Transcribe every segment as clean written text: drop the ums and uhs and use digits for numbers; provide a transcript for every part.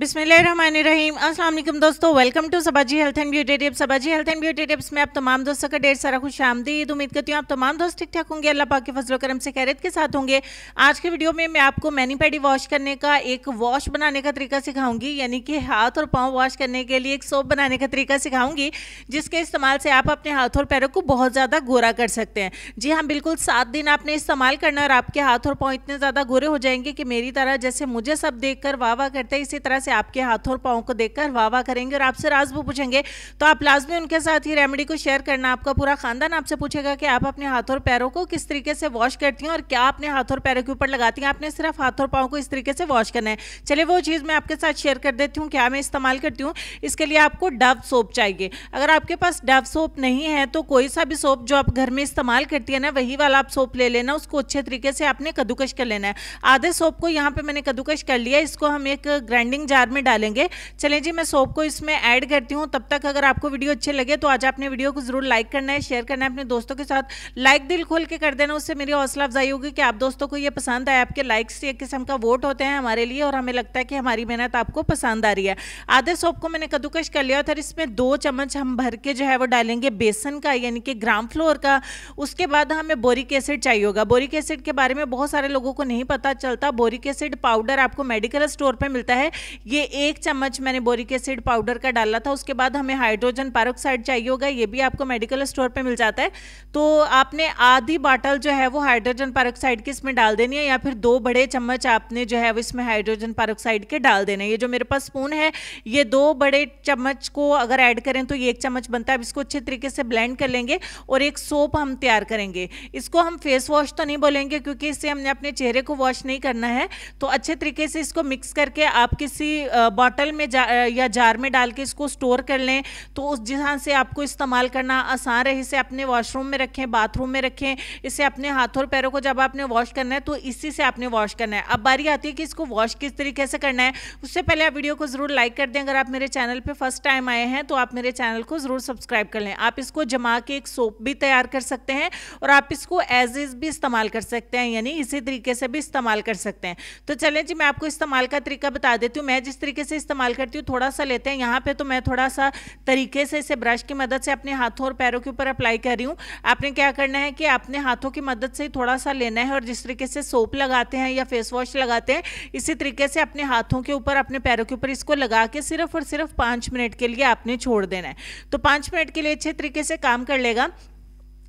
बिस्मिल्लाहिर्रहमानिर्रहीम। अस्सलाम वालेकुम दोस्तों, welcome to Sabaji health and beauty tips. Sabaji health and beauty tips में आप तमाम दोस्तों का ढेर सारा खुश आमदीद। उम्मीद करती हूँ आप तमाम दोस्त ठीक ठाक होंगे, अल्लाह पाक के फजल करम से खैरियत के साथ होंगे। आज के वीडियो में मैं आपको मैनी पैडी वॉश करने का एक वॉश बनाने का तरीका सिखाऊंगी, यानी कि हाथ और पाँव वॉश करने के लिए एक सोप बनाने का तरीका सिखाऊंगी, जिसके इस्तेमाल से आप अपने हाथ और पैरों को बहुत ज़्यादा गोरा कर सकते हैं। जी हाँ, बिल्कुल 7 दिन आपने इस्तेमाल करना और आपके हाथ और पाँव इतने ज़्यादा गोरे हो जाएंगे कि मेरी तरह जैसे मुझे सब देखकर वाह वाह करते हैं, इसी तरह से आपके हाथ और पाँव को देखकर वाह वाह करेंगे और आपसे राज भी पूछेंगे। तो आप लाजमी उनके साथ ही रेमेडी को शेयर करना। आपका पूरा खानदान आपसे पूछेगा कि आप अपने हाथ और पैरों को किस तरीके से वॉश करती हैं और क्या अपने हाथ और पैरों के ऊपर लगाती हैं। आपने सिर्फ हाथ और पाँव को इस तरीके से वॉश करना है। चलिए वो चीज़ मैं आपके साथ शेयर कर देती हूँ क्या मैं इस्तेमाल करती हूँ। इसके लिए आपको डव सोप चाहिए। अगर आपके पास डव सोप नहीं है तो कोई सा भी सोप जो आप घर में इस्तेमाल करती है ना, वही वाला आप सोप ले लेना। उसको अच्छे तरीके से आपने कद्दूकश कर लेना है। आधे सोप को यहाँ पे मैंने कद्दूकश कर लिया। इसको हम एक ग्राइंडिंग जार में डालेंगे। चलें जी, मैं सोप को इसमें ऐड करती हूँ। तब तक अगर आपको वीडियो अच्छे लगे तो आज आपने वीडियो को जरूर लाइक करना है, शेयर करना है अपने दोस्तों के साथ। लाइक दिल खोल के कर देना, उससे मेरी हौसला अफजाई होगी कि आप दोस्तों को ये पसंद आए। आपके लाइक्स से एक किस्म का वोट होते हैं हमारे लिए और हमें लगता है कि हमारी मेहनत आपको पसंद आ रही है। आधे सोप को मैंने कद्दूकश कर लिया था। इसमें 2 चम्मच हम भर के जो है वो डालेंगे बेसन का, यानी कि ग्राम फ्लोर का। उसके बाद हमें बोरिक एसिड चाहिए होगा। बोरिक एसिड के बारे में बहुत सारे लोगों को नहीं पता चलता। बोरिक एसिड पाउडर आपको मेडिकल स्टोर पर मिलता है। ये 1 चम्मच मैंने बोरिक एसिड पाउडर का डाला था। उसके बाद हमें हाइड्रोजन पेरोक्साइड चाहिए होगा। ये भी आपको मेडिकल स्टोर पे मिल जाता है। तो आपने आधी बाटल जो है वो हाइड्रोजन पेरोक्साइड की इसमें डाल देनी है, या फिर 2 बड़े चम्मच आपने जो है वो इसमें हाइड्रोजन पेरोक्साइड के डाल देने। ये जो मेरे पास स्पून है, ये 2 बड़े चम्मच को अगर ऐड करें तो ये 1 चम्मच बनता है। अब इसको अच्छे तरीके से ब्लेंड कर लेंगे और एक सोप हम तैयार करेंगे। इसको हम फेस वॉश तो नहीं बोलेंगे क्योंकि इससे हमने अपने चेहरे को वॉश नहीं करना है। तो अच्छे तरीके से इसको मिक्स करके आप किसी बॉटल में या जार में डाल के इसको स्टोर कर लें। तो उस जहाँ से आपको इस्तेमाल करना आसान रहे। इसे अपने वॉशरूम में रखें, बाथरूम में रखें। इसे अपने हाथों और पैरों को जब आपने वॉश करना है तो इसी से आपने वॉश करना है। अब बारी आती है कि इसको वॉश किस तरीके से करना है। उससे पहले आप वीडियो को जरूर लाइक कर दें। अगर आप मेरे चैनल पे फर्स्ट टाइम आए हैं तो आप मेरे चैनल को जरूर सब्सक्राइब कर लें। आप इसको जमा के एक सोप भी तैयार कर सकते हैं और आप इसको एज इज भी इस्तेमाल कर सकते हैं, यानी इसी तरीके से भी इस्तेमाल कर सकते हैं। तो चलें जी, मैं आपको इस्तेमाल का तरीका बता देती हूँ। मैं जिस तरीके से इस्तेमाल करती हूँ, थोड़ा सा लेते हैं यहाँ पे, तो मैं थोड़ा सा तरीके से इसे ब्रश की मदद से अपने हाथों और पैरों के ऊपर अप्लाई कर रही हूँ। आपने क्या करना है कि अपने हाथों की मदद से थोड़ा सा लेना है और जिस तरीके से सोप लगाते हैं या फेस वॉश लगाते हैं, इसी तरीके से अपने हाथों के ऊपर, अपने पैरों के ऊपर इसको लगा के सिर्फ और सिर्फ 5 मिनट के लिए आपने छोड़ देना है। तो 5 मिनट के लिए अच्छे तरीके से काम कर लेगा।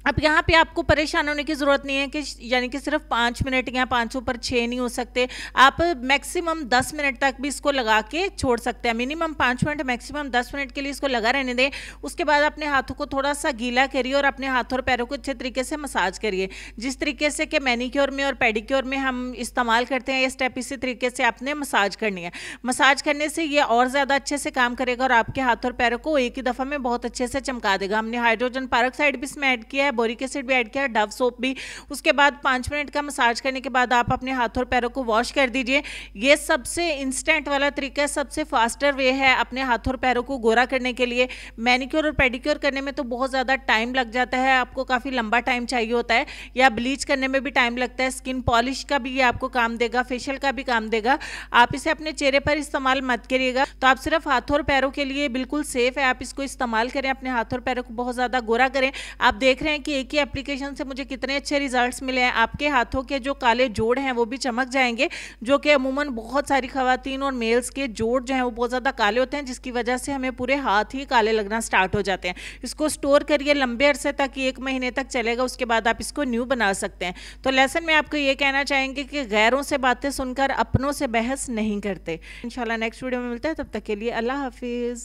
अब यहाँ पे आपको परेशान होने की ज़रूरत नहीं है कि यानी कि सिर्फ 5 मिनट या 5 ऊपर 6 नहीं हो सकते। आप मैक्सिमम 10 मिनट तक भी इसको लगा के छोड़ सकते हैं। मिनिमम 5 मिनट, मैक्सिमम 10 मिनट के लिए इसको लगा रहने दें। उसके बाद अपने हाथों को थोड़ा सा गीला करिए और अपने हाथों और पैरों को अच्छे तरीके से मसाज करिए। जिस तरीके से कि मैनीक्योर में और पेडिक्योर में हम इस्तेमाल करते हैं ये स्टेप, इसी तरीके से आपने मसाज करनी है। मसाज करने से ये और ज़्यादा अच्छे से काम करेगा और आपके हाथ और पैरों को एक ही दफ़ा में बहुत अच्छे से चमका देगा। हमने हाइड्रोजन पेरोक्साइड भी इसमें ऐड किया है, बोरिक एसिड भी ऐड किया, डव सोप भी। उसके बाद 5 मिनट का मसाज करने के बाद आप अपने हाथों और पैरों को वॉश कर दीजिए। ये सबसे इंस्टेंट वाला तरीका है, सबसे फास्टर वे है अपने हाथों और पैरों को गोरा करने के लिए। मैनिक्योर और पेडिक्योर करने में तो बहुत ज़्यादा टाइम लग जाता है, आपको काफ़ी लंबा टाइम चाहिए होता है, या ब्लीच करने में भी टाइम लगता है। स्किन पॉलिश का भी ये आपको काम देगा, फेशियल का भी काम देगा। आप इसे अपने चेहरे पर इस्तेमाल मत करिएगा। तो आप सिर्फ हाथों और पैरों के लिए बिल्कुल सेफ है, आप इसको इस्तेमाल करें, अपने हाथों और पैरों को बहुत ज़्यादा गोरा करें। आप देख रहे हैं कि एक ही एप्लीकेशन से मुझे कितने अच्छे रिजल्ट्स मिले हैं। आपके हाथों के जो काले जोड़ हैं वो भी चमक जाएंगे, जो कि अमूमन बहुत सारी खवातीन और मेल्स के जोड़ जो हैं वो बहुत ज़्यादा काले होते हैं, जिसकी वजह से हमें पूरे हाथ ही काले लगना स्टार्ट हो जाते हैं। इसको स्टोर करिए लंबे अरसे तक, 1 महीने तक चलेगा। उसके बाद आप इसको न्यू बना सकते हैं। तो लेसन में आपको ये कहना चाहेंगे कि गैरों से बातें सुनकर अपनों से बहस नहीं करते। इंशाल्लाह नेक्स्ट वीडियो में मिलते हैं, तब तक के लिए अल्लाह हाफिज़।